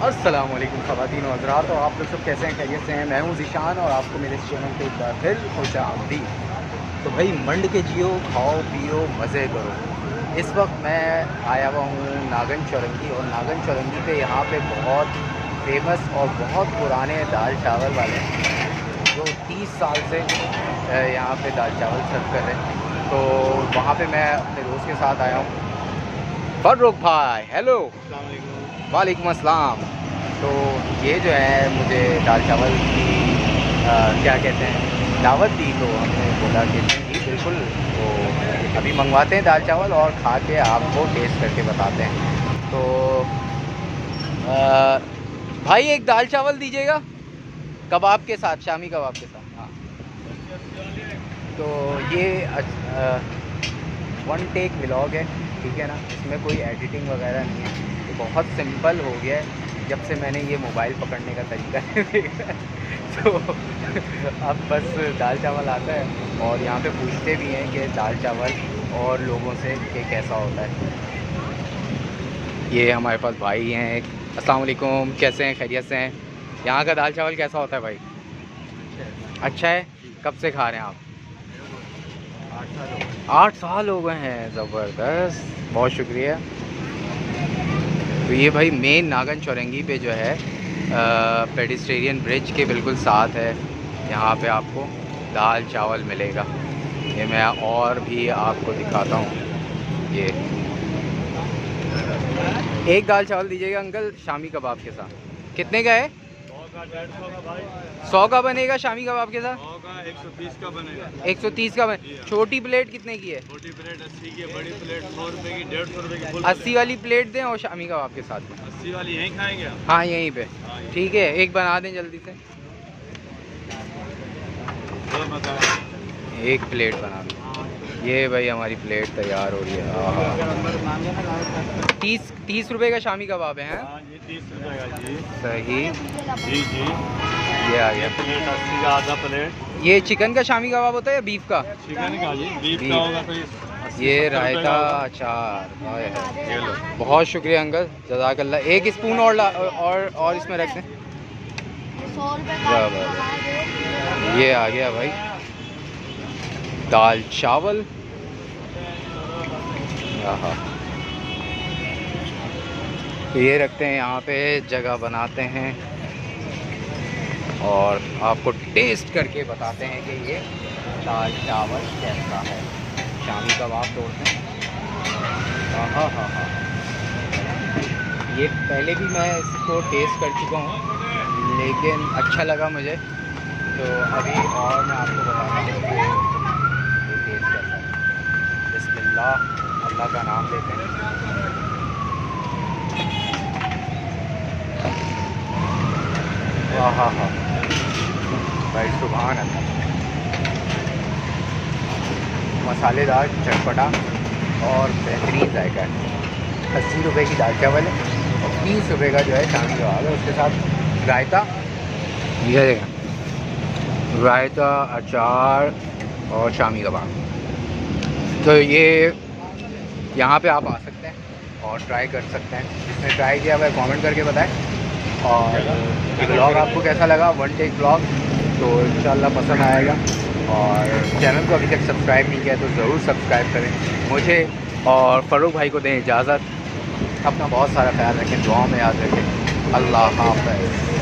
अस्सलाम वालेकुम ख़वातीन व हज़रात, और आप लोग सब कैसे हैं, खैरियत से हैं। मैं हूं ज़ीशान और आपको मेरे चैनल पे एक बार फिर खुशामदीद। तो भाई मंड के जियो, खाओ पियो मज़े करो। इस वक्त मैं आया हुआ हूँ नागन चौरंगी, और नागन चौरंगी पे यहाँ पे बहुत फेमस और बहुत पुराने दाल चावल वाले जो 30 साल से यहाँ पे दाल चावल सर्व कर रहे हैं। तो वहाँ पे मैं अपने दोस्त के साथ आया हूँ। फर्रुख भाई हेलो। वालेकुम अस्सलाम। तो ये जो है मुझे दाल चावल की क्या कहते हैं दावत दी, तो हमने बोला कि जी बिल्कुल, तो अभी मंगवाते हैं दाल चावल और खा के आपको टेस्ट करके बताते हैं। तो भाई एक दाल चावल दीजिएगा कबाब के साथ, शामी कबाब के साथ। हाँ, तो ये वन टेक व्लॉग है, ठीक है ना, इसमें कोई एडिटिंग वगैरह नहीं है। ये बहुत सिंपल हो गया है जब से मैंने ये मोबाइल पकड़ने का तरीका देखा है। तो अब बस दाल चावल आता है और यहाँ पे पूछते भी हैं कि दाल चावल और लोगों से कि कैसा होता है। ये हमारे पास भाई हैं एक। अस्सलाम वालेकुम, कैसे हैं, खैरियत से हैं। यहाँ का दाल चावल कैसा होता है भाई? अच्छा है। कब से खा रहे हैं आप? 8 साल हो गए हैं। ज़बरदस्त, बहुत शुक्रिया। तो ये भाई मेन नागन चौरंगी पे जो है पेडिस्ट्रेरियन ब्रिज के बिल्कुल साथ है। यहाँ पे आपको दाल चावल मिलेगा। ये मैं और भी आपको दिखाता हूँ। ये एक दाल चावल दीजिएगा अंकल, शामी कबाब के साथ। कितने का है? 100 का बनेगा शामी कबाब के साथ? 130 का बनेगा। 130 का छोटी प्लेट कितने की है? छोटी प्लेट 80 की है, बड़ी प्लेट 100 रुपए की, 150 रुपए की। 80 वाली प्लेट दें और शामी कबाब के साथ में। 80 वाली यहीं खाएंगे आप? हाँ यहीं पे। ठीक है, एक बना दें जल्दी से। एक प्लेट बना दें। ये भाई हमारी प्लेट तैयार हो रही है। 30 रुपए का शामी कबाब है। हाँ, ये 30 रुपए का जी। सही जी जी। ये आ गया। प्लेट 80 का, आधा प्लेट। ये चिकन का शामी कबाब होता है या बीफ का? चिकन का जी, बीफ का होगा तो 80 ये 70 रुपए रायता का होगा। अचार है। ये लो। बहुत शुक्रिया अंकल, जज़ाकल्लाह। एक स्पून और इसमें रख दें। ये आ गया भाई दाल चावल। हाँ, ये रखते हैं यहाँ पे, जगह बनाते हैं और आपको टेस्ट करके बताते हैं कि ये दाल चावल कैसा है। शामी कबाब तोड़ते हैं। हाँ हाँ हाँ, ये पहले भी मैं इसको टेस्ट कर चुका हूँ लेकिन अच्छा लगा मुझे, तो अभी और मैं आपको बताता हूँ कि ये टेस्ट कैसा है। बिस्मिल्लाह, अल्लाह का नाम लेते हैं। हाँ हाँ हाँ भाई, सुभान अल्लाह। मसालेदार, चटपटा और बेहतरीन जायका है। 80 रुपए की दाल चावल है और 30 रुपए का जो है शामी कबाब है। उसके साथ रायता, ये देखें, रायता, अचार और शामी कबाब। तो ये यहाँ पे आप आ सकते हैं और ट्राई कर सकते हैं। जिसने ट्राई किया वह कमेंट करके बताएं। और ये ब्लॉग आपको कैसा लगा, वन टेक ब्लॉग, तो इंशाल्लाह पसंद आएगा। और चैनल को अभी तक सब्सक्राइब नहीं किया तो ज़रूर सब्सक्राइब करें। मुझे और फ़र्रुख भाई को दें इजाज़त। अपना बहुत सारा ख्याल रखें, दुआ में याद रखें। अल्लाह हाफ़िज़।